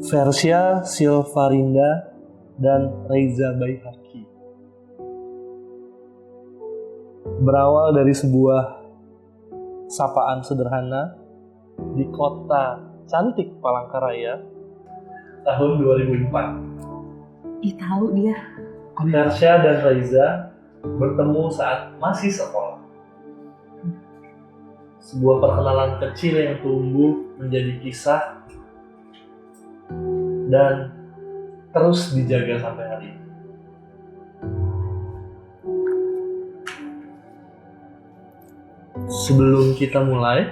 Fersya Silvarinda dan Reza Baihaqi. Berawal dari sebuah sapaan sederhana di kota cantik Palangkaraya tahun 2004. Tahu dia. Fersya dan Reza bertemu saat masih sekolah. Sebuah perkenalan kecil yang tumbuh menjadi kisah dan terus dijaga sampai hari ini. Sebelum kita mulai,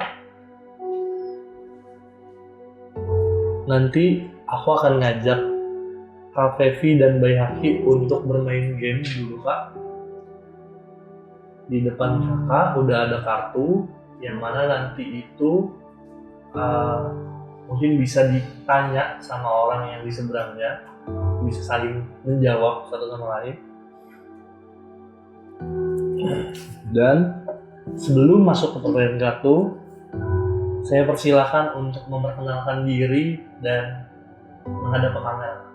nanti aku akan ngajak Kak Fevi dan Baihaqi untuk bermain game dulu, Kak. Di depan kakak udah ada kartu yang mana nanti itu mungkin bisa ditanya sama orang yang di seberangnya, bisa saling menjawab satu sama lain. Dan sebelum masuk ke pertanyaan kartu, saya persilahkan untuk memperkenalkan diri dan menghadap ke kamera.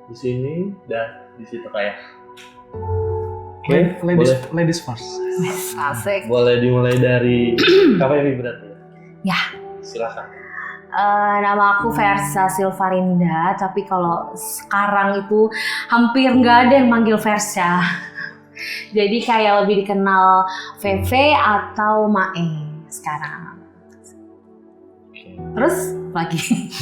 Di sini dan di situ kayak. Oke, ladies first. Asik. Boleh dimulai dari Kak Fevi berarti ya? Ya. Silakan. Nama aku Fersya Silvarinda, tapi kalau sekarang itu hampir nggak ada yang manggil Fersya. Jadi kayak lebih dikenal Feve atau Mae sekarang. Terus lagi.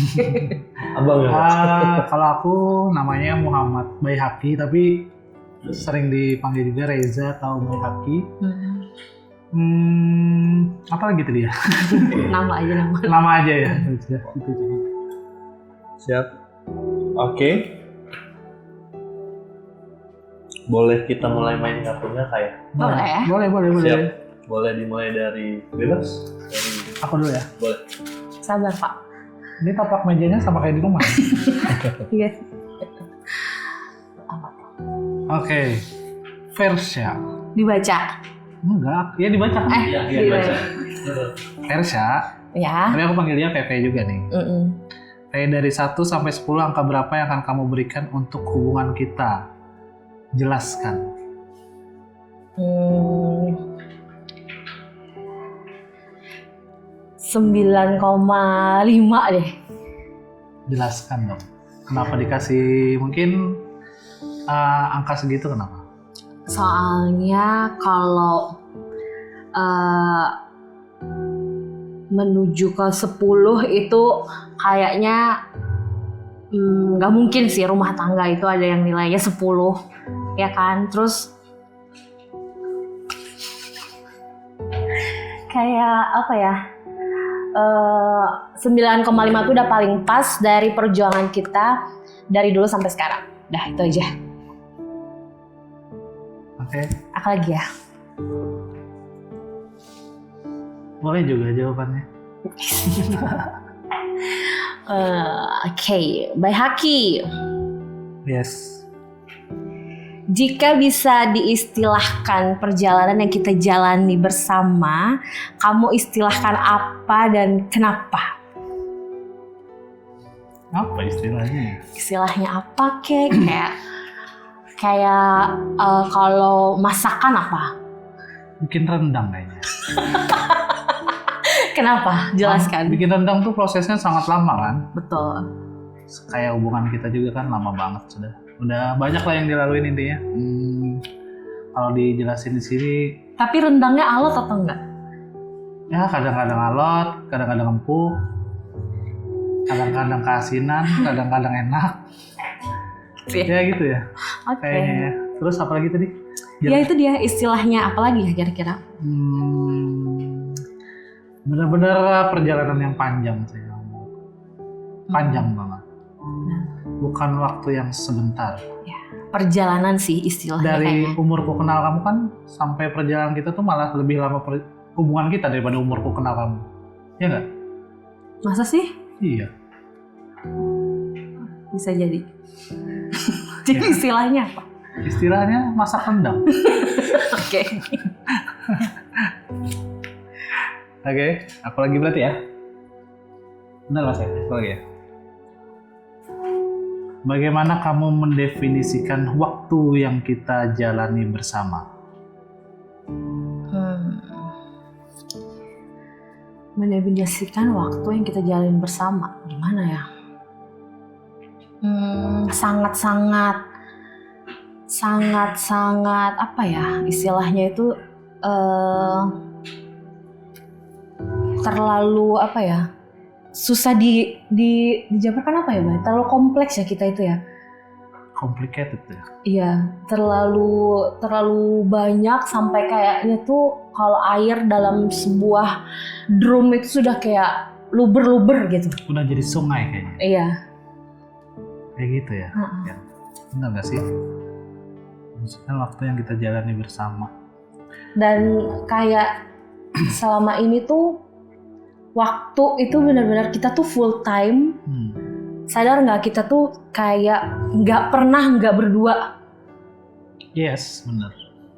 Abang ya? Kalau aku namanya Muhammad Baihaqi, tapi sering dipanggil juga Reza atau Baihaqi. Apa lagi tadi ya? Nama aja. Nama aja ya. Itu. Siap. Oke. Boleh kita mulai main kartunya kayak? Boleh. Boleh. Siap. Boleh dimulai dari bebas? Dari... Aku dulu ya. Boleh. Sabar, Pak. Ini tapak mejanya sama kayak di rumah. Iya. Oke. Fersya. Dibaca. Enggak, ya dibaca kan? Iya, baca. Fersya. Ya. Tapi aku panggil dia Feve juga nih. Kayak dari 1 sampai 10 angka berapa yang akan kamu berikan untuk hubungan kita? Jelaskan. 9,5 deh. Jelaskan dong. Kenapa dikasih mungkin angka segitu kenapa? Soalnya kalau menuju ke 10 itu kayaknya nggak mungkin sih rumah tangga itu ada yang nilainya 10, ya kan? Terus kayak apa ya? 9,5 itu udah paling pas dari perjuangan kita dari dulu sampai sekarang. Dah itu aja. Oke. Apa lagi ya? Boleh juga jawabannya. Oke, Baihaqi. Yes. Jika bisa diistilahkan perjalanan yang kita jalani bersama, kamu istilahkan apa dan kenapa? Apa istilahnya? Istilahnya apa kek? Kayak kalau masakan apa? Bikin rendang kayaknya. Kenapa? Jelaskan. Bikin rendang tuh prosesnya sangat lama kan? Betul. Kayak hubungan kita juga kan lama banget sudah. Udah banyak lah yang dilaluin intinya. Kalau dijelasin di sini. Tapi rendangnya alot atau enggak? Ya kadang-kadang alot, kadang-kadang empuk, kadang-kadang keasinan, kadang-kadang enak. Ya gitu ya. Oke. Kayaknya ya. Terus apa lagi tadi? Ya itu dia istilahnya apa lagi ya kira-kira? Benar-benar perjalanan yang panjang sih. Panjang banget. Bukan waktu yang sebentar. Ya, perjalanan sih istilahnya. Dari kayaknya. umurku kenal kamu kan sampai perjalanan kita tuh malah lebih lama hubungan kita daripada umurku kenal kamu. Ya nggak? Masa sih? Iya. Bisa jadi. Jadi istilahnya apa? Istilahnya masak rendang. Oke. Oke, apa lagi berarti ya? Benar Mas ya? Apa lagi ya? Bagaimana kamu mendefinisikan waktu yang kita jalani bersama? Mendefinisikan waktu yang kita jalin bersama gimana ya? Sangat apa ya istilahnya itu terlalu apa ya, susah dijabarkan apa ya Bang? Terlalu kompleks ya kita itu ya. Complicated ya? Iya, terlalu banyak sampai kayaknya tuh kalau air dalam sebuah drum itu sudah kayak luber-luber gitu. Udah jadi sungai kayaknya. Iya. Kayak gitu ya? Ya. Benar gak sih? Maksudnya waktu yang kita jalani bersama. Dan kayak selama ini tuh waktu itu benar-benar kita tuh full time. Sadar nggak kita tuh kayak nggak pernah nggak berdua. Yes, benar.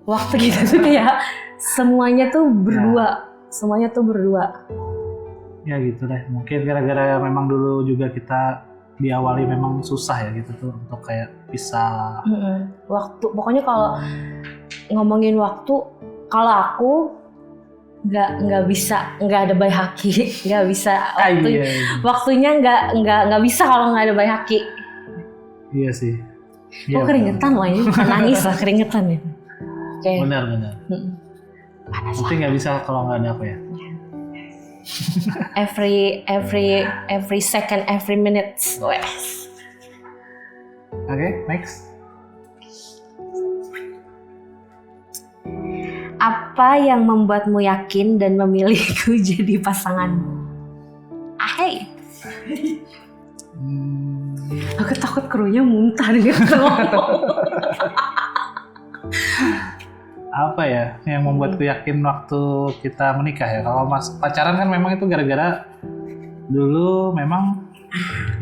Waktu kita tuh kayak semuanya tuh berdua, semuanya tuh berdua. Ya gitu deh. Mungkin gara-gara memang dulu juga kita diawali memang susah ya gitu tuh untuk kayak bisa. Waktu, pokoknya kalau ngomongin waktu, kalau aku nggak bisa, nggak ada bayi haki, nggak bisa waktunya nggak bisa kalau nggak ada bayi haki. Iya sih. Oh keringetan lah ini, bukan nangis lah, keringetan ya. Benar. Tapi nggak bisa kalau nggak ada aku ya. Every second, every minute. Oke, next. Apa yang membuatmu yakin dan memilihku jadi pasanganmu? Ahai. Aku takut krunya muntah gitu. Apa ya yang membuatku yakin waktu kita menikah ya? Kalau mas pacaran kan memang itu gara-gara dulu memang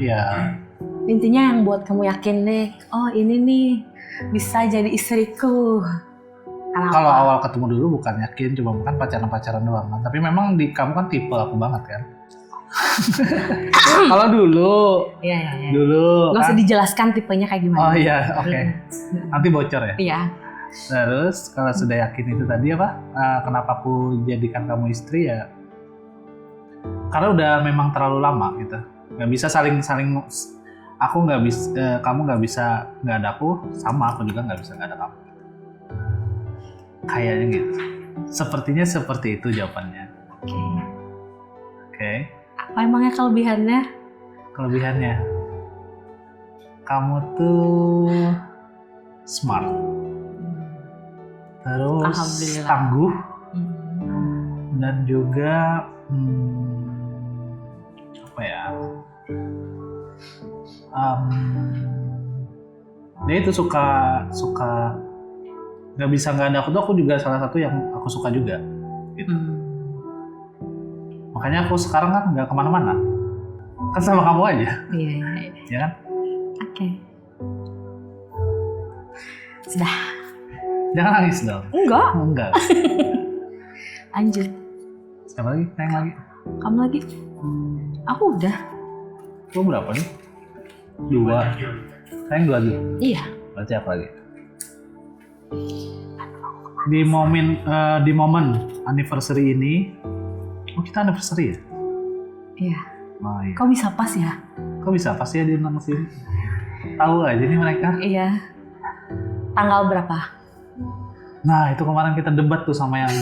ya. Intinya yang buat kamu yakin deh, oh ini nih bisa jadi istriku. Kalau awal ketemu dulu bukan yakin, cuma bukan pacaran doang kan. Tapi memang di kamu kan tipe aku banget kan. Kalau dulu, iya. Dulu. Gak usah dijelaskan tipenya kayak gimana. Oh iya, oke. Nanti bocor ya. Iya. Terus kalau sudah yakin itu tadi apa? Kenapa aku jadikan kamu istri ya? Karena udah memang terlalu lama gitu. Gak bisa saling. Aku nggak bisa, kamu nggak bisa nggak ada aku, sama aku juga nggak bisa nggak ada kamu. Kayaknya gitu. Sepertinya seperti itu jawabannya. Oke. Apa emangnya kelebihannya? Kelebihannya, kamu tuh smart, terus tangguh, dan juga apa ya? Dia itu suka nggak bisa nggak ada aku juga salah satu yang aku suka juga gitu. Makanya aku sekarang kan nggak kemana-mana, kan sama kamu aja. Iya. Ya kan? Oke. Sudah. Jangan nangis dong. Enggak. Lanjut. Siapa lagi? Sayang lagi. Kamu lagi? Aku udah. Lu berapa nih? 2. Sayang 2 lagi. Iya. Berarti apa lagi? Di momen anniversary ini, oh kita anniversary ya? Iya. Oh iya. Kok bisa pas ya? Kok bisa pas ya diundang ke sini? Tahu aja nih mereka. Iya. Tanggal berapa? Nah itu kemarin kita debat tuh sama yang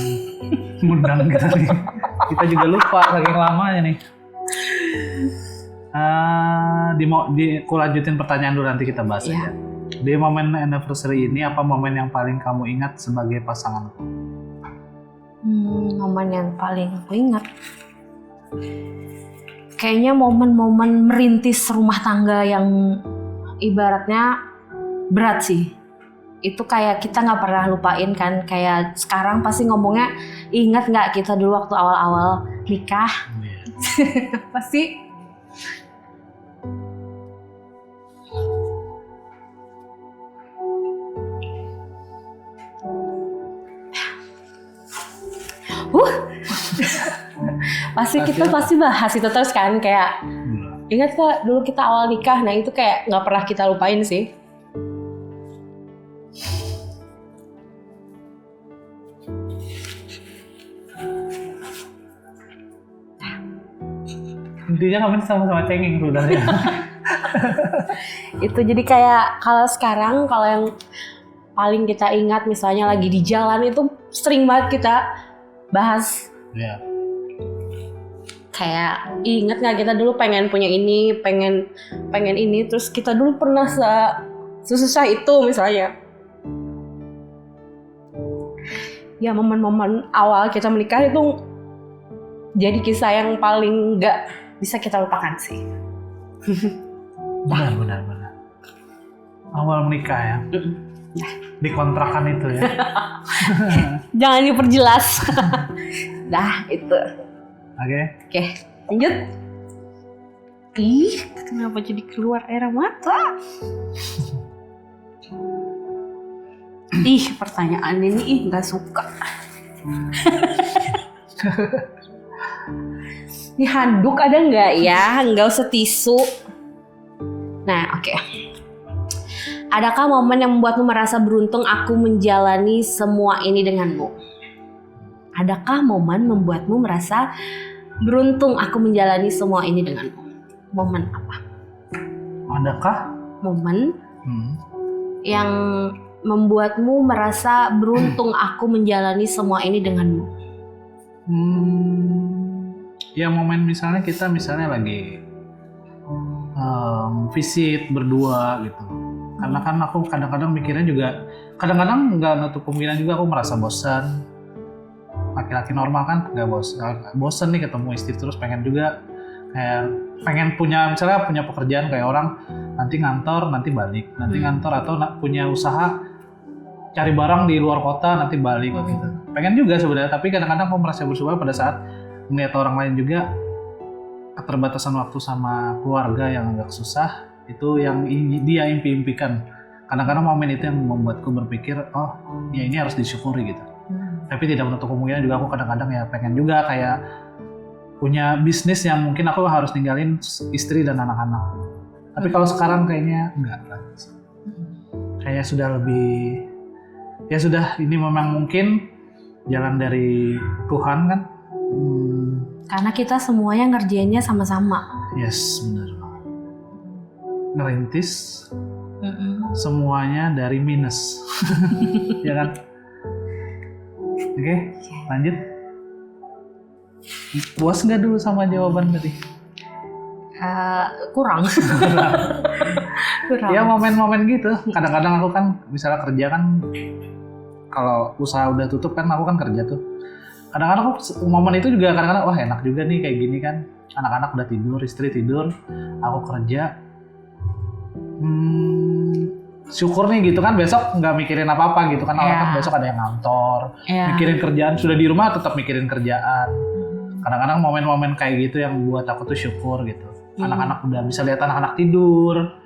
ngundang kita nih. Kita juga lupa saking lamanya nih. Aku lanjutin pertanyaan dulu nanti kita bahas aja. Di momen anniversary ini apa momen yang paling kamu ingat sebagai pasanganku? Momen yang paling aku ingat kayaknya momen-momen merintis rumah tangga yang ibaratnya berat sih. Itu kayak kita nggak pernah lupain kan. Kayak sekarang pasti ngomongnya, ingat nggak kita dulu waktu awal-awal nikah? Pasti. Pasti kita pasti bahas itu terus kan, kayak Ingat gak dulu kita awal nikah? Nah itu kayak nggak pernah kita lupain sih. Intinya kami sama-sama cengeng sebenarnya. Itu jadi kayak kalau sekarang kalau yang paling kita ingat misalnya lagi di jalan itu sering banget kita bahas. Iya. Kayak inget nggak kita dulu pengen punya ini, pengen ini, terus kita dulu pernah sesusah itu misalnya. Ya momen-momen awal kita menikah itu jadi kisah yang paling nggak bisa kita lupakan sih. Benar. Awal menikah ya. Di kontrakan itu ya. Jangan diperjelas. Dah itu. Oke. Lanjut. Ih, kenapa jadi keluar air mata? Ih, pertanyaan ini nggak suka. Ini handuk ada nggak ya? Nggak usah tisu. Nah, oke. Adakah momen yang membuatmu merasa beruntung aku menjalani semua ini denganmu? Adakah momen membuatmu merasa beruntung aku menjalani semua ini denganmu? Momen apa? Adakah Momen yang membuatmu merasa beruntung aku menjalani semua ini denganmu? ya momen misalnya kita lagi visit berdua gitu. Karena kan aku kadang-kadang mikirnya juga, kadang-kadang nggak nutup kemungkinan juga aku merasa bosan. Laki-laki normal kan nggak bosan nih ketemu istri terus, pengen juga kayak pengen punya pekerjaan kayak orang, nanti ngantor nanti balik, nanti ngantor atau punya usaha cari barang di luar kota nanti balik gitu. Pengen juga sebenarnya, tapi kadang-kadang aku merasa bersyukur pada saat melihat orang lain juga keterbatasan waktu sama keluarga yang agak susah, itu yang dia impikan. Kadang-kadang momen itu yang membuatku berpikir, oh ya ini harus disyukuri gitu. Tapi tidak menutup kemungkinan juga aku kadang-kadang ya pengen juga kayak punya bisnis yang mungkin aku harus ninggalin istri dan anak-anak. Tapi kalau sekarang kayaknya enggak lah. Kayak sudah lebih, ya sudah, ini memang mungkin jalan dari Tuhan kan. Karena kita semuanya ngerjainnya sama-sama. Yes, benar banget. Ngerintis semuanya dari minus. Ya kan? Oke, lanjut. Puas nggak dulu sama jawaban tadi? Kurang. Ya momen-momen gitu. Kadang-kadang aku kan misalnya kerja kan, kalau usaha udah tutup kan aku kan kerja tuh. Kadang-kadang aku momen itu juga kadang-kadang wah enak juga nih kayak gini kan. Anak-anak udah tidur, istri tidur, aku kerja. Syukur nih gitu kan, besok nggak mikirin apa-apa gitu kan. Orang kan besok ada yang ngantor, mikirin kerjaan, sudah di rumah tetap mikirin kerjaan. Kadang-kadang momen-momen kayak gitu yang buat aku tuh syukur gitu. Anak-anak udah bisa lihat anak-anak tidur,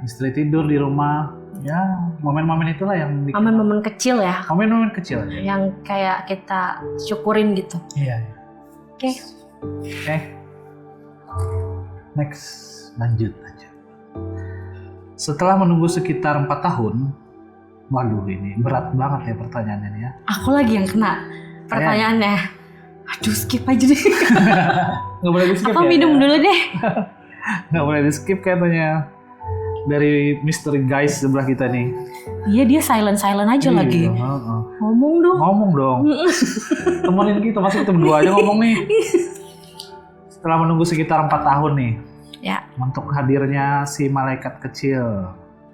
istri tidur di rumah. Ya momen-momen itulah yang bikin momen-momen kecil ya. Momen-momen kecil Yang kayak kita syukurin gitu. Iya. Oke. Next, lanjut aja. Setelah menunggu sekitar 4 tahun, waduh ini berat banget ya pertanyaannya ya. Aku lagi yang kena pertanyaannya. Aduh, skip aja deh. Nggak boleh di skip ya? Aku minum dulu deh. Nggak boleh di skip katanya. Dari mystery guys sebelah kita nih. Iya, dia silent aja lagi. Ngomong dong. Temenin kita, masa kita berdua aja ngomong nih. Setelah menunggu sekitar 4 tahun nih. Ya. Untuk hadirnya si malaikat kecil.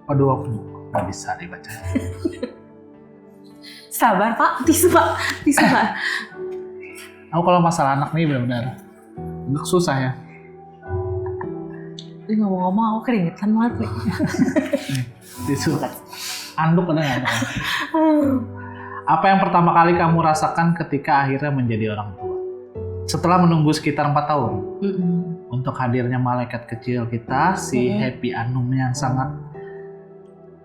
Waduh, aku nggak bisa dibaca. Sabar Pak, tisu Pak. Aku kalau masalah anak nih benar-benar agak susah ya. Ngomong-ngomong aku keringetan banget nih. Tisu. Anduk ada nggak? Apa yang pertama kali kamu rasakan ketika akhirnya menjadi orang tua? Setelah menunggu sekitar 4 tahun. Untuk hadirnya malaikat kecil kita, si Happy Anum yang sangat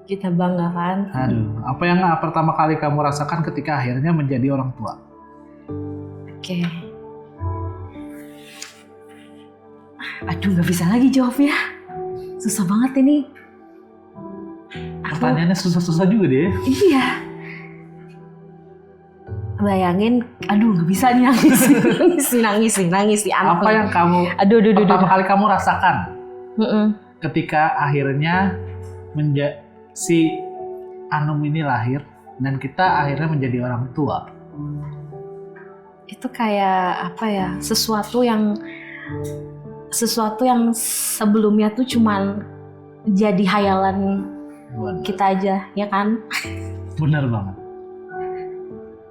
kita banggakan. Aduh, apa yang pertama kali kamu rasakan ketika akhirnya menjadi orang tua? Oke. Aduh, nggak bisa lagi jawabnya. Susah banget ini. Pertanyaannya susah-susah juga deh. Iya. Bayangin, aduh nggak bisa nih nangis nih anak. Apa yang kamu pertama kali kamu rasakan ketika akhirnya si Anum ini lahir dan kita akhirnya menjadi orang tua? Itu kayak apa ya? Sesuatu yang sebelumnya tuh cuman jadi hayalan kita aja, ya kan? Bener banget.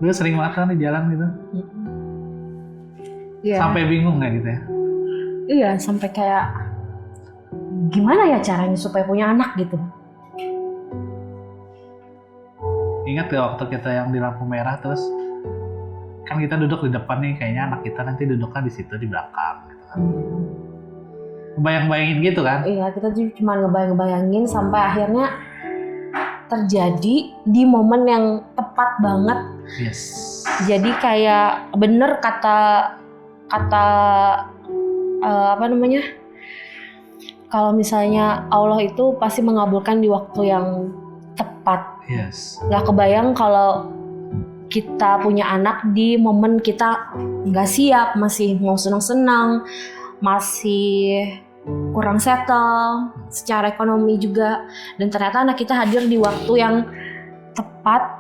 Gue sering banget kan di jalan gitu. Iya. Sampai bingung kayak gitu ya. Iya, sampai kayak gimana ya caranya supaya punya anak gitu. Ingat gak waktu kita yang di lampu merah terus kan kita duduk di depan nih, kayaknya anak kita nanti duduknya di situ di belakang gitu kan. Bayangin gitu kan? Iya, kita cuma ngebayangin sampai akhirnya terjadi di momen yang tepat banget. Yes. Jadi kayak bener kata apa namanya? Kalau misalnya Allah itu pasti mengabulkan di waktu yang tepat. Yes. Gak kebayang kalau kita punya anak di momen kita nggak siap, masih mau senang-senang, masih kurang settle secara ekonomi juga, dan ternyata anak kita hadir di waktu yang tepat,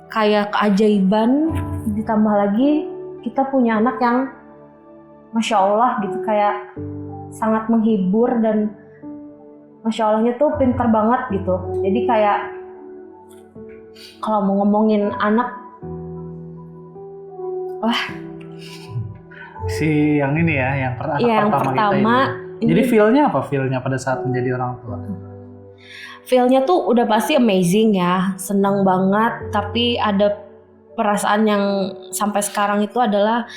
kayak keajaiban. Ditambah lagi kita punya anak yang Masya Allah gitu, kayak sangat menghibur dan Masya Allahnya tuh pinter banget gitu. Jadi kayak kalau mau ngomongin anak, wah, si yang ini ya, yang anak yang pertama kita pertama ini. Jadi feel-nya apa? Feel-nya pada saat menjadi orang tua? Feel-nya tuh udah pasti amazing ya, seneng banget. Tapi ada perasaan yang sampai sekarang itu adalah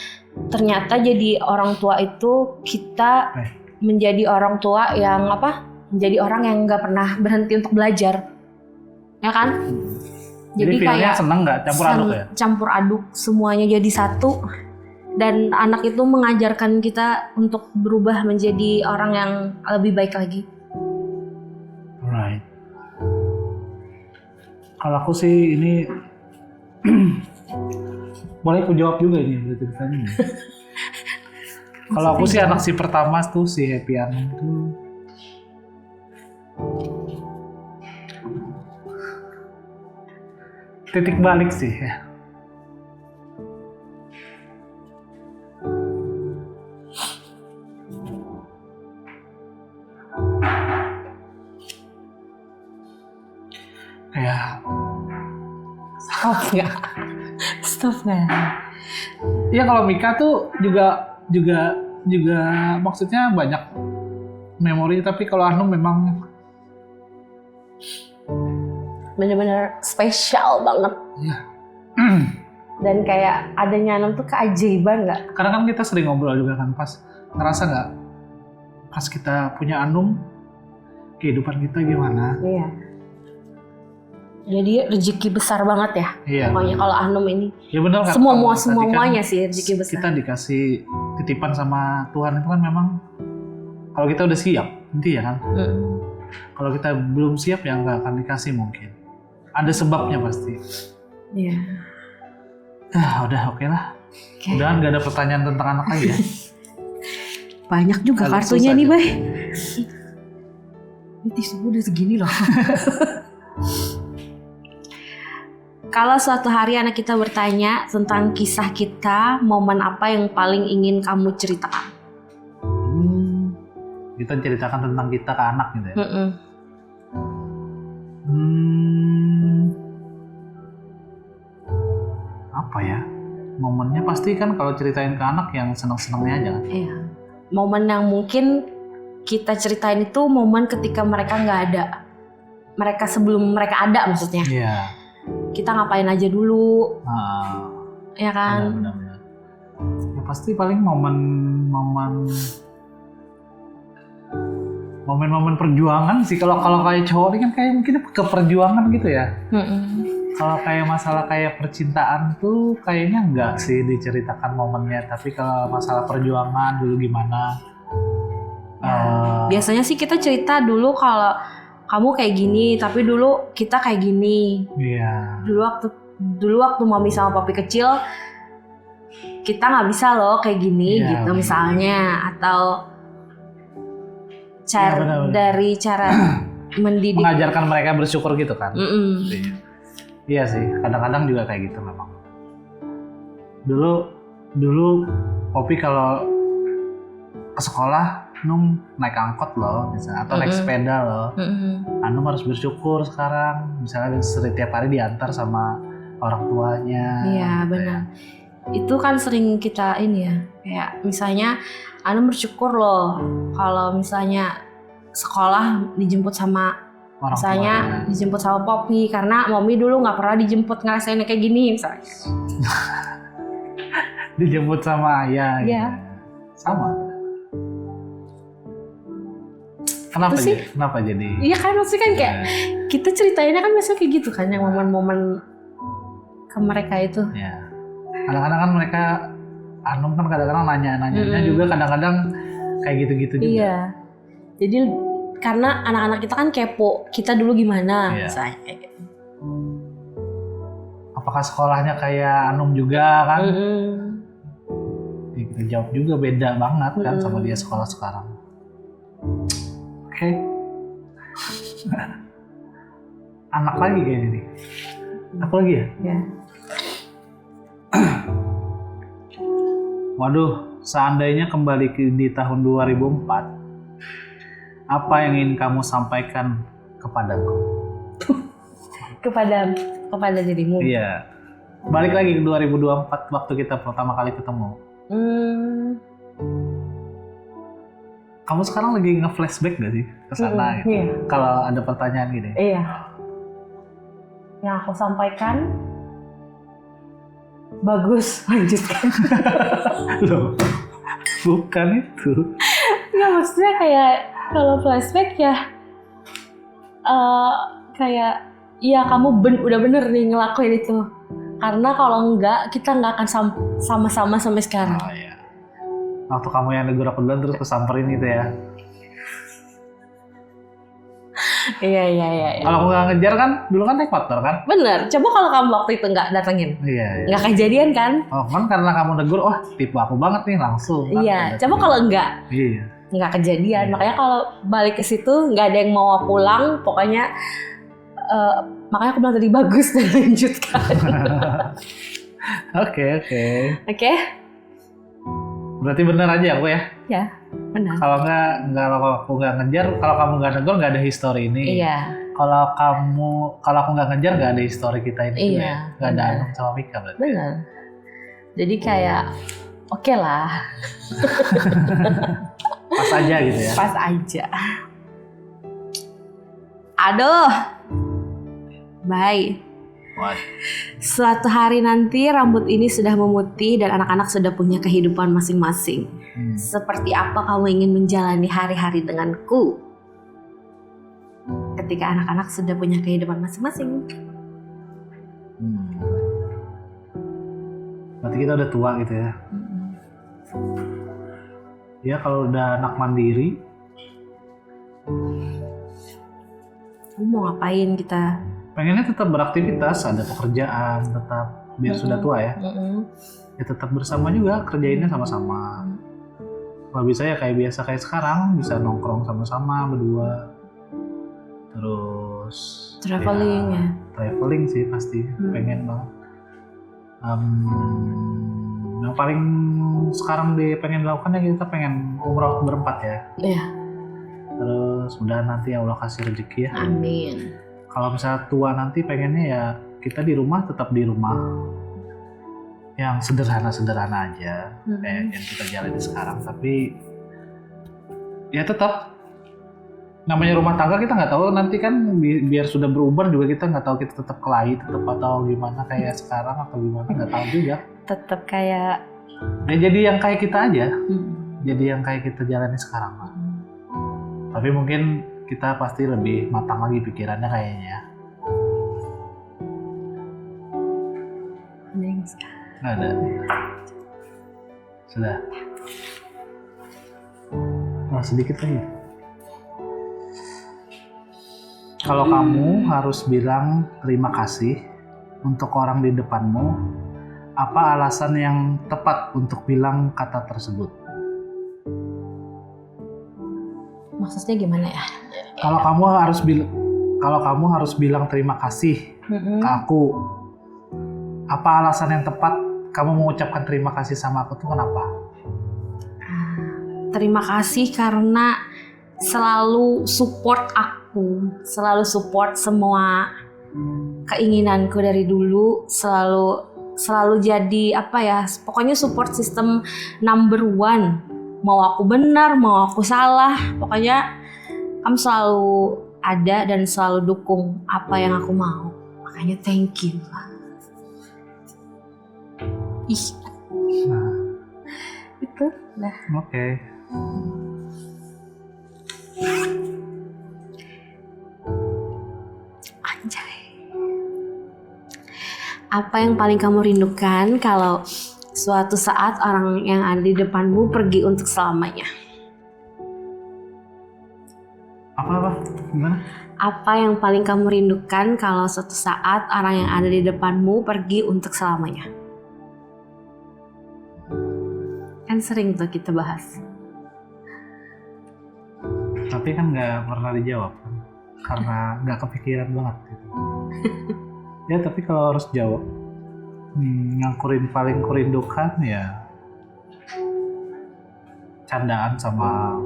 ternyata jadi orang tua itu kita menjadi orang tua yang apa? Menjadi orang yang nggak pernah berhenti untuk belajar, ya kan? Jadi feel-nya seneng nggak? Campur aduk ya? Campur aduk, semuanya jadi satu. Dan anak itu mengajarkan kita untuk berubah menjadi orang yang lebih baik lagi. Right. Kalau aku sih ini boleh aku jawab juga ini berarti pertanyaan. Kalau aku sih anak si pertama tuh si Happy Anum tuh titik balik sih ya. Kayak Stop nggak? ya kalau Mika tuh juga maksudnya banyak memori, tapi kalau Anum memang bener-bener spesial banget. ya. Dan kayak adanya Anum tuh keajaiban nggak? Karena kan kita sering ngobrol juga kan, pas ngerasa nggak pas kita punya Anum kehidupan kita gimana? Iya. Jadi rezeki besar banget ya. Iya. Pokoknya kalau Anum ini. Ya benar kan. Semuanya sih rezeki besar. Kita dikasih titipan sama Tuhan itu kan memang kalau kita udah siap, nanti ya kan. Kalau kita belum siap ya nggak akan dikasih mungkin. Ada sebabnya pasti. Iya. Udah oke lah. Okay. Udah nggak ada pertanyaan tentang anak lagi ya. Banyak juga Agak kartunya susah nih, ya. Bay. Ini tisu udah segini loh. Kalau suatu hari anak kita bertanya tentang kisah kita, momen apa yang paling ingin kamu ceritakan? Kita ceritakan tentang kita ke anak gitu ya. Apa ya? Momennya pasti kan kalau ceritain ke anak yang seneng-senengnya aja kan? Iya. Momen yang mungkin kita ceritain itu momen ketika mereka nggak ada. Mereka sebelum mereka ada maksudnya. Iya. Kita ngapain aja dulu, ya kan? Benar. Ya pasti paling momen-momen perjuangan sih. Kalau kayak cowok ini kan kayak mungkin ke perjuangan gitu ya. Kalau kayak masalah kayak percintaan tuh kayaknya enggak sih diceritakan momennya. Tapi kalau masalah perjuangan dulu gimana, Biasanya sih kita cerita dulu kalau kamu kayak gini, tapi dulu kita kayak gini. Iya. Dulu waktu mami sama papi kecil kita nggak bisa loh kayak gini Iya, gitu bener. misalnya, atau cara bener-bener. dari cara mendidik. Mengajarkan mereka bersyukur gitu kan. Mm-mm. Iya sih, kadang-kadang juga kayak gitu memang. Dulu Popi kalau ke sekolah Num naik angkot loh misalnya, atau naik sepeda loh. Anum harus bersyukur sekarang misalnya setiap hari diantar sama orang tuanya. Iya gitu benar. ya. Itu kan sering kita ini ya, kayak misalnya Anu bersyukur loh kalau misalnya sekolah dijemput sama Orang misalnya tuanya. dijemput sama Poppy, karena Mommy dulu nggak pernah dijemput ngerasain kayak gini misalnya. Dijemput sama ayah. Iya. Gitu. Sama. Kenapa Itu sih. jadi? Kenapa jadi? Iya kan, maksudnya kan kayak kita ceritainnya kan biasanya kayak gitu kan, yang momen-momen ke mereka itu. Ya. Kadang-kadang kan mereka Anum kan kadang-kadang nanya-nanyanya Mm-mm. juga kadang-kadang kayak gitu-gitu juga. Iya. Jadi karena anak-anak kita kan kepo, kita dulu gimana Iya. misalnya kayak gitu. Apakah sekolahnya kayak Anum juga kan? Mm-mm. Ya, kita jawab juga beda banget kan sama dia sekolah sekarang. Oke. Anak lagi kayaknya nih. Aku lagi ya? Ya. Waduh, seandainya kembali di tahun 2004, apa yang ingin kamu sampaikan kepadaku? kepada dirimu. Iya. Balik lagi ke 2024 waktu kita pertama kali ketemu. Kamu sekarang lagi nge-flashback gak sih ke sana gitu? Iya. Kalau ada pertanyaan gini. Iya. Yang aku sampaikan bagus, lanjutkan. Loh, bukan itu. Nggak, maksudnya kayak kalau flashback ya kayak ya kamu udah bener nih ngelakuin itu. Karena kalau enggak kita nggak akan sama-sama sampai sekarang. Oh iya. Waktu kamu yang negur aku duluan terus kesamperin gitu ya. Iya. Kalau aku nggak ngejar kan, dulu kan naik motor kan? Bener. Coba kalau kamu waktu itu nggak datengin, Iya. nggak kejadian kan? Oh kan karena kamu negur, oh tipe aku banget nih langsung. Kan? Iya. Udah Coba tuh. kalau enggak, Iya. nggak kejadian. Iya. Makanya kalau balik ke situ nggak ada yang mau pulang, pokoknya makanya aku bilang tadi bagus dan lanjutkan. Oke. Oke? Berarti bener aja aku ya. Ya, benar. Kalau aku nggak ngejar, kalau kamu nggak negur nggak ada history ini. Iya. Kalau aku nggak ngejar nggak ada history kita ini juga Iya, ya. Nggak ada benar. Anum sama Mika berarti. Benar. Jadi kayak oke lah, Pas aja gitu ya. pas aja. Aduh. Bye. What? Suatu hari nanti rambut ini sudah memutih dan anak-anak sudah punya kehidupan masing-masing. Seperti apa kamu ingin menjalani hari-hari denganku? Ketika anak-anak sudah punya kehidupan masing-masing. Berarti kita udah tua gitu ya. Ya kalau udah anak mandiri, Kamu mau ngapain kita? pengennya tetap beraktivitas, ada pekerjaan, tetap biar sudah tua ya. Ya tetap bersama juga, kerjainnya sama-sama. Kalau bisa ya kayak biasa kayak sekarang, bisa nongkrong sama-sama berdua. Terus Traveling ya. traveling sih pasti, pengen banget. Yang paling sekarang pengen dilakukan ya kita pengen umroh berempat ya. Iya. Terus udah nanti Allah kasih rezeki ya. Amin. Kalau misalnya tua nanti pengennya ya kita di rumah tetap di rumah yang sederhana-sederhana aja kayak yang kita jalani sekarang, tapi ya tetap namanya rumah tangga kita nggak tahu nanti kan biar sudah berubah juga kita nggak tahu kita tetap kelahi tetap atau gimana kayak sekarang atau gimana nggak tahu juga. Tetap kayak Ya jadi yang kayak kita aja, jadi yang kayak kita jalani sekarang. Tapi mungkin kita pasti lebih matang lagi pikirannya kayaknya. Nggak ada. Sudah. tambah sedikit lagi. Kalau kamu harus bilang terima kasih untuk orang di depanmu, apa alasan yang tepat untuk bilang kata tersebut? Maksudnya gimana ya? Kalau kamu harus bilang terima kasih ke aku, apa alasan yang tepat kamu mengucapkan terima kasih sama aku tuh kenapa? Terima kasih karena selalu support aku, selalu support semua keinginanku dari dulu, selalu jadi apa ya, pokoknya support system number one. Mau aku benar, mau aku salah, pokoknya kamu selalu ada dan selalu dukung apa yang aku mau. Makanya thank you. Ih, Nah, itu lah. oke. Anjay. Apa yang paling kamu rindukan kalau suatu saat orang yang ada di depanmu pergi untuk selamanya? Apa? Gimana? Apa yang paling kamu rindukan kalau suatu saat orang yang ada di depanmu pergi untuk selamanya? Kan sering tuh kita bahas. Tapi kan nggak pernah dijawab kan? Karena nggak kepikiran banget gitu. Ya tapi kalau harus jawab, yang paling kurindukan ya candaan sama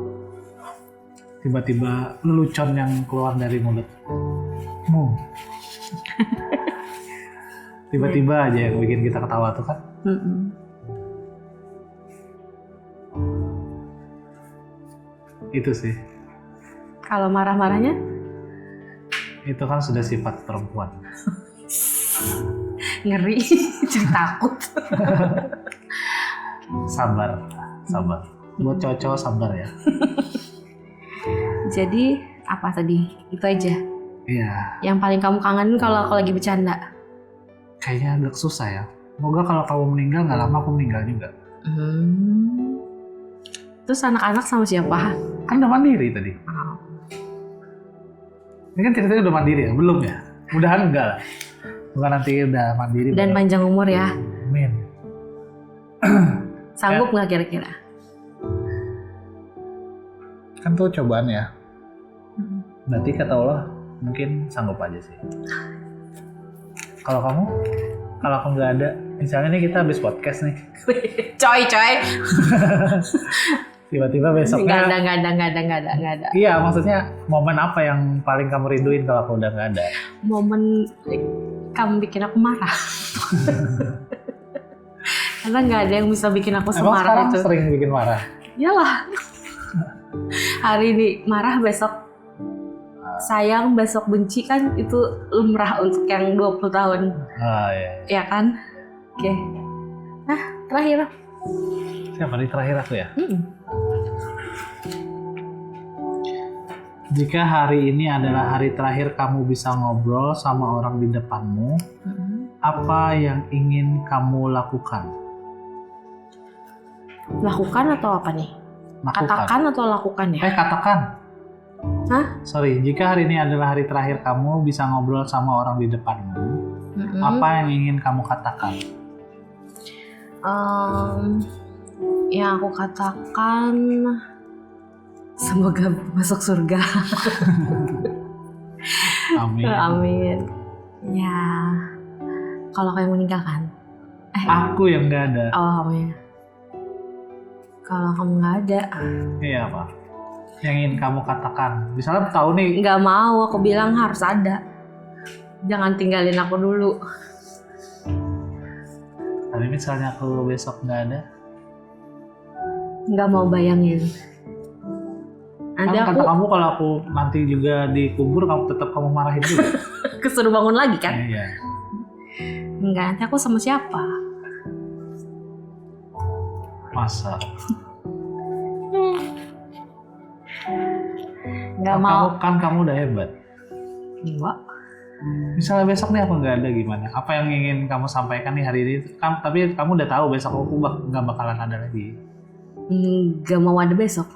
tiba-tiba lelucon yang keluar dari mulutmu. Tiba-tiba aja yang bikin kita ketawa tuh kan. Itu sih. Kalau marah-marahnya? Itu kan sudah sifat perempuan. Ngeri, jadi takut. Sabar. Buat cowok-cowok sabar ya. Jadi apa tadi? Itu aja. Iya. Yang paling kamu kangenin kalau aku lagi bercanda? Kayaknya agak susah ya. Semoga kalau kamu meninggal nggak lama aku meninggal juga. Terus anak-anak sama siapa? Kan udah mandiri tadi. Ini kan ceritanya udah mandiri ya? Belum ya? Mudahan enggak lah. Semoga nanti udah mandiri. Dan panjang umur ya. Amin. Sanggup nggak kira-kira? Kan tuh cobaan ya. Berarti kata Allah mungkin sanggup aja sih. Kalau kamu? Kalau aku nggak ada, misalnya nih kita habis podcast nih. Coy. Tiba-tiba besoknya. Nggak ada. Iya, maksudnya momen apa yang paling kamu rinduin kalau aku udah nggak ada? Momen kamu bikin aku marah. Karena nggak ada yang bisa bikin aku Emang semarah sekarang itu. sering bikin marah? Iyalah. Hari ini marah, besok sayang, besok benci, kan itu lumrah untuk yang 20 tahun. Ah iya. Ya kan? Oke. Nah, terakhir. Siapa nih terakhir aku ya? Jika hari ini adalah hari terakhir kamu bisa ngobrol sama orang di depanmu, apa yang ingin kamu lakukan? Lakukan atau apa nih? Katakan atau lakukan ya? Katakan. Hah? Sorry, jika hari ini adalah hari terakhir kamu bisa ngobrol sama orang di depanmu, apa yang ingin kamu katakan? Yang aku katakan, semoga masuk surga. Amin. Amin. Ya, kalau kamu meninggalkan? Aku yang nggak ada. Oh, amin. Kalau kamu nggak ada, Iya apa? Yang ingin kamu katakan? Misalnya tahu nih. nggak mau, aku bilang harus ada. Jangan tinggalin aku dulu. Tapi misalnya aku besok nggak ada, Nggak mau bayangin. Nanti kan aku kata kamu kalau aku nanti juga dikubur, kamu tetap kamu marahin juga. kesuruh bangun lagi kan? Iya. Enggak, nanti aku sama siapa? Masa? Nggak mau. Kamu udah hebat. Enggak. Misalnya besok nih aku nggak ada gimana? Apa yang ingin kamu sampaikan nih hari ini? Tapi kamu udah tahu besok aku nggak bakalan ada lagi. Nggak mau ada besok.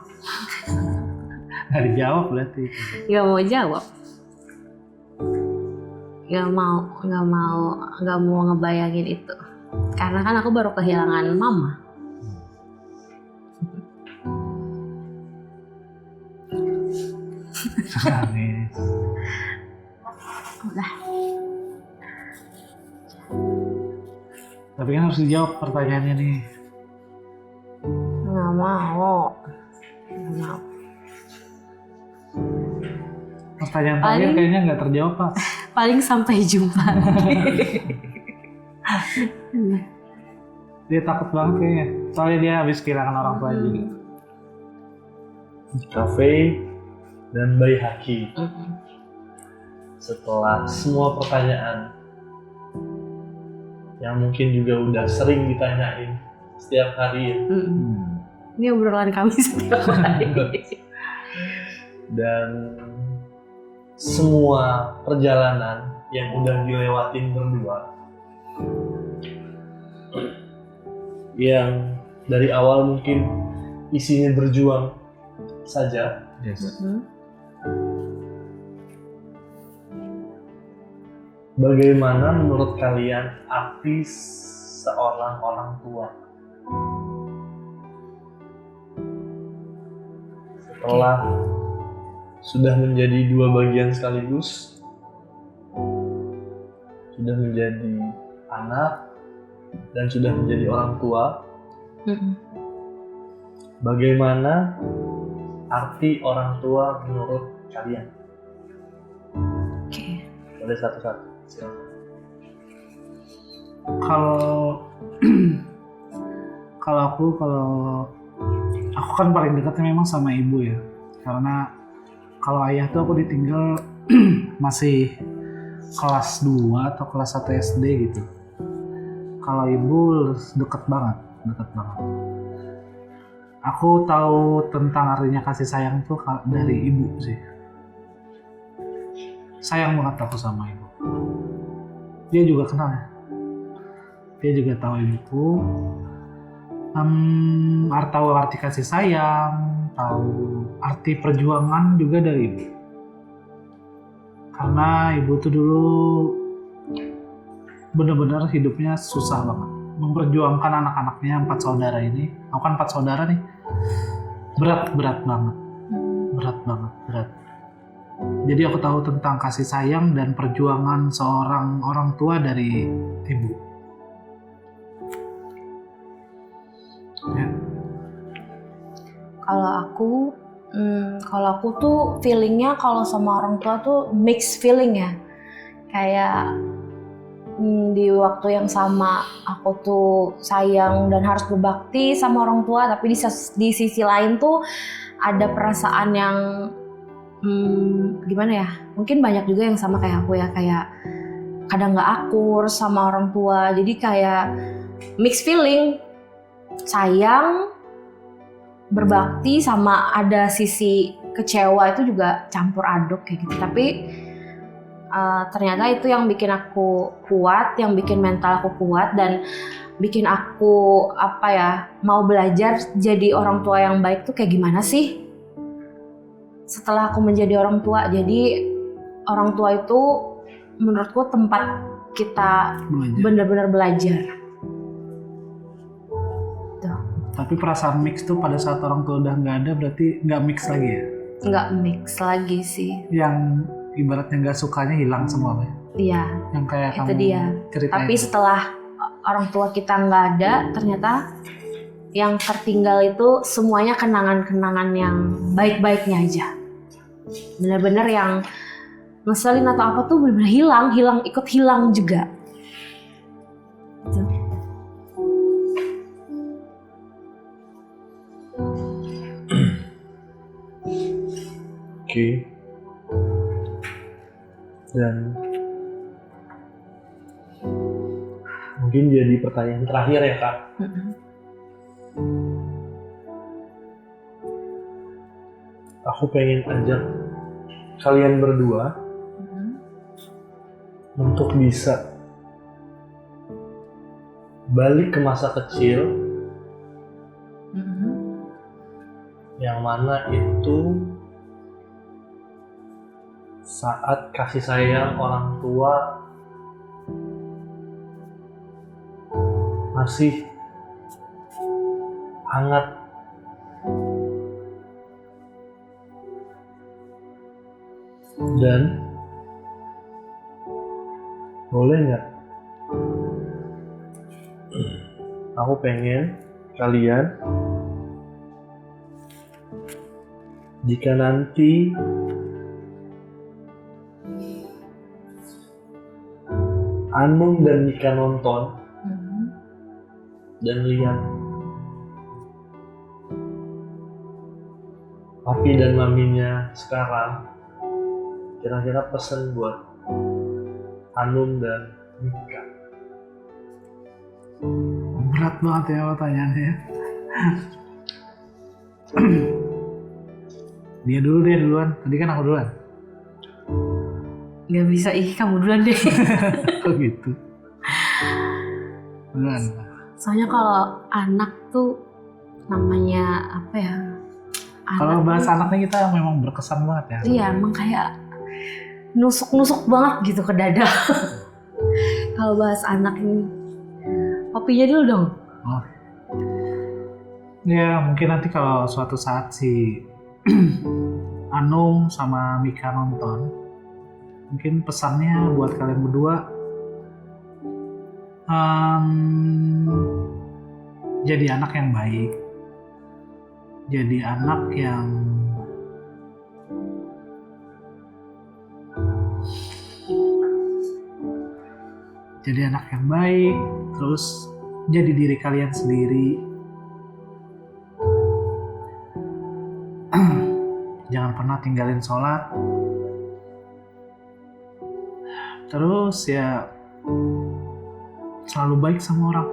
Nggak dijawab berarti. Gak mau jawab. Gak mau ngebayangin itu. Karena kan aku baru kehilangan mama. Nangis. Udah. Tapi kan harus dijawab pertanyaannya nih. Gak mau. Pertanyaan terakhir Paling- kayaknya nggak terjawab, Pak. Paling sampai jumpa. Dia takut banget kayaknya. Soalnya dia habis kehilangan orang tua juga. Cafe dan Bayi Haki. Setelah semua pertanyaan yang mungkin juga udah sering ditanyain setiap hari, Ini obrolan kami setiap hari. dan semua perjalanan yang udah dilewatin berdua, yang dari awal mungkin isinya berjuang saja, Yes. bagaimana menurut kalian arti seorang orang tua? Setelah sudah menjadi dua bagian sekaligus, sudah menjadi anak dan sudah menjadi orang tua, bagaimana arti orang tua menurut kalian? Oke. Boleh satu-satu. Silakan. Kalau aku kan paling dekatnya memang sama ibu ya, karena kalau ayah tuh aku ditinggal masih kelas 2 atau kelas 1 SD gitu. Kalau ibu deket banget. Aku tahu tentang artinya kasih sayang tuh dari ibu sih. Sayang banget aku sama ibu. Dia juga kenal ya. Dia juga tahu ibuku. Tahu arti kasih sayang, tahu arti perjuangan juga dari ibu. Karena ibu tuh dulu benar-benar hidupnya susah banget, memperjuangkan anak-anaknya 4 saudara ini. Aku kan 4 saudara nih, berat banget. Jadi aku tahu tentang kasih sayang dan perjuangan seorang orang tua dari ibu. Ya. Kalau aku tuh feelingnya kalau sama orang tua tuh mixed feeling ya. Kayak di waktu yang sama aku tuh sayang dan harus berbakti sama orang tua, tapi di sisi lain tuh ada perasaan yang gimana ya, mungkin banyak juga yang sama kayak aku ya, kayak kadang nggak akur sama orang tua, jadi kayak mixed feeling, sayang, berbakti, sama ada sisi kecewa, itu juga campur aduk kayak gitu. Tapi ternyata itu yang bikin aku kuat, yang bikin mental aku kuat, dan bikin aku mau belajar jadi orang tua yang baik tuh kayak gimana sih setelah aku menjadi orang tua. Jadi orang tua itu menurutku tempat kita benar-benar belajar. Tuh. Tapi perasaan mix tuh pada saat orang tua udah nggak ada berarti nggak mix lagi ya? Nggak mix lagi sih. Yang ibaratnya nggak sukanya hilang semua ya? Iya. Yang kayak itu kamu dia. ceritain. Tapi setelah orang tua kita nggak ada, ternyata yang tertinggal itu semuanya kenangan-kenangan yang baik-baiknya aja. Benar-benar yang ngeselin atau apa tuh benar-benar ikut hilang juga. Gitu. Oke. Dan mungkin jadi pertanyaan terakhir ya Kak. Aku pengen ajak kalian berdua untuk bisa balik ke masa kecil yang mana itu saat kasih sayang orang tua masih hangat. Dan boleh nggak? Aku pengen kalian, jika nanti Anung dan Mika nonton dan lihat papi dan maminya sekarang, kira-kira pesan buat Anung dan Mika. Berat banget ya pertanyaannya. Dia dulu deh duluan. Tadi kan aku duluan. Gak bisa, kamu duluan deh. Kok gitu? Duluan. Soalnya kalau anak tuh namanya apa ya? Kalau Anak bahas tuh- anaknya kita memang berkesan banget ya. Iya, emang kayak nusuk-nusuk banget gitu ke dada. Kalau bahas anak ini, papinya dulu dong. Oh. Ya mungkin nanti kalau suatu saat si Anung sama Mika nonton, mungkin pesannya buat kalian berdua, jadi anak yang baik, jadi anak yang baik, terus jadi diri kalian sendiri. Jangan pernah tinggalin sholat. Terus ya selalu baik sama orang.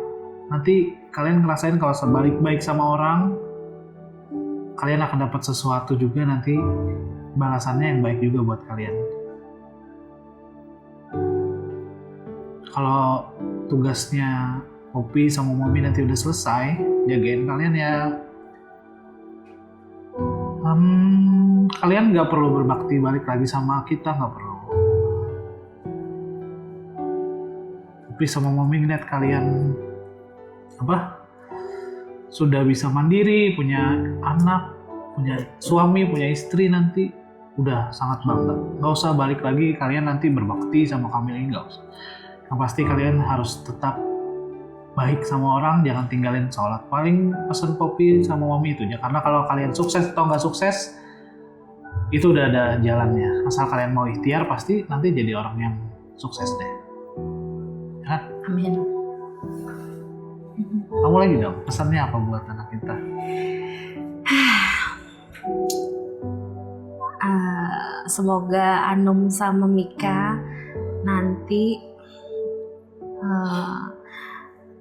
Nanti kalian ngerasain kalau sebalik baik sama orang, kalian akan dapat sesuatu juga nanti, balasannya yang baik juga buat kalian. Kalau tugasnya Poppy sama Mommy nanti udah selesai, jagain kalian ya. Kalian nggak perlu berbakti balik lagi sama kita, nggak perlu. Poppy sama Mommy ngeliat kalian sudah bisa mandiri, punya anak, punya suami, punya istri, nanti udah sangat bangga. Nggak usah balik lagi kalian nanti berbakti sama kami lagi, nggak usah. Yang pasti kalian harus tetap baik sama orang, jangan tinggalin sholat. Paling pesan Poppy sama Mommy itu aja. Karena kalau kalian sukses atau nggak sukses, itu udah ada jalannya. Asal kalian mau ikhtiar, pasti nanti jadi orang yang sukses deh. Ya? Amin. Kamu lagi dong, pesannya apa buat anak kita? Semoga Anum sama Mika nanti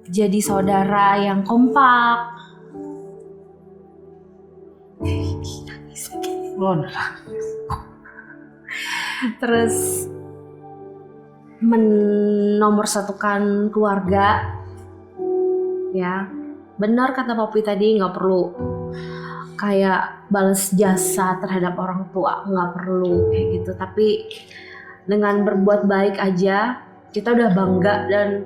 jadi saudara yang kompak. Terus menomorsatukan keluarga. Ya, benar kata Poppy tadi, nggak perlu kayak balas jasa terhadap orang tua, nggak perlu kayak gitu. Tapi dengan berbuat baik aja kita udah bangga dan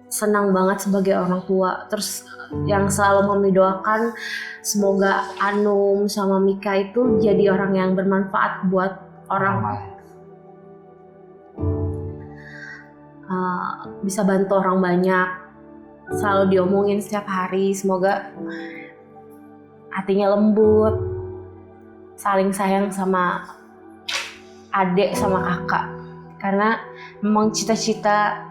senang banget sebagai orang tua. Terus yang selalu Mami doakan, semoga Anum sama Mika itu jadi orang yang bermanfaat buat orang, bisa bantu orang banyak, selalu diomongin setiap hari. Semoga hatinya lembut, saling sayang sama adik sama kakak. Karena memang cita-cita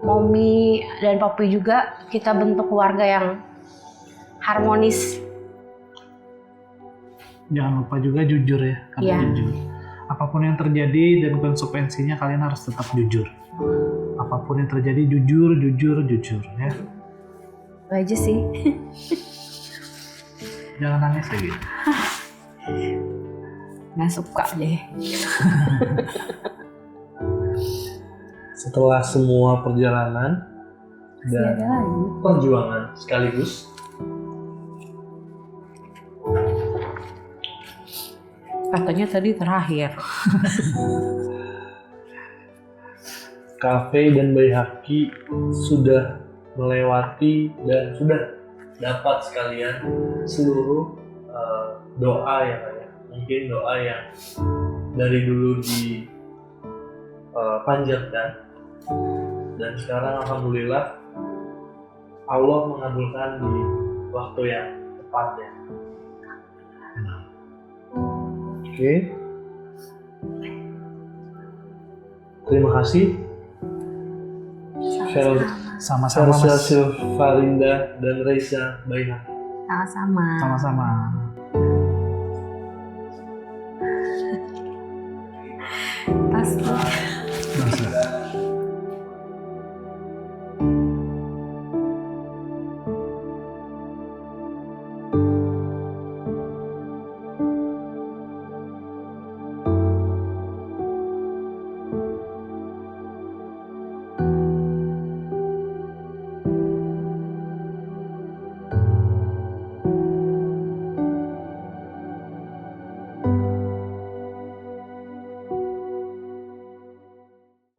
Mommy dan Poppy juga, kita bentuk keluarga yang harmonis. Jangan lupa juga jujur ya, karena jujur. Apapun yang terjadi dan konsekuensinya kalian harus tetap jujur. Apapun yang terjadi jujur ya. Itu aja sih. Jangan nangis lagi. Nggak suka deh. Setelah semua perjalanan dan perjuangan sekaligus, Katanya tadi terakhir. Cafe dan Baihaqi sudah melewati dan sudah dapat sekalian seluruh doa ya Kak ya. Mungkin doa yang dari dulu di panjatkan, dan sekarang alhamdulillah Allah mengabulkan di waktu yang tepat ya. Oke. Terima kasih Sama-sama Versa Mas. Silvarinda dan Reza Baihaqi. Sama-sama. Sama-sama. Tas tuh.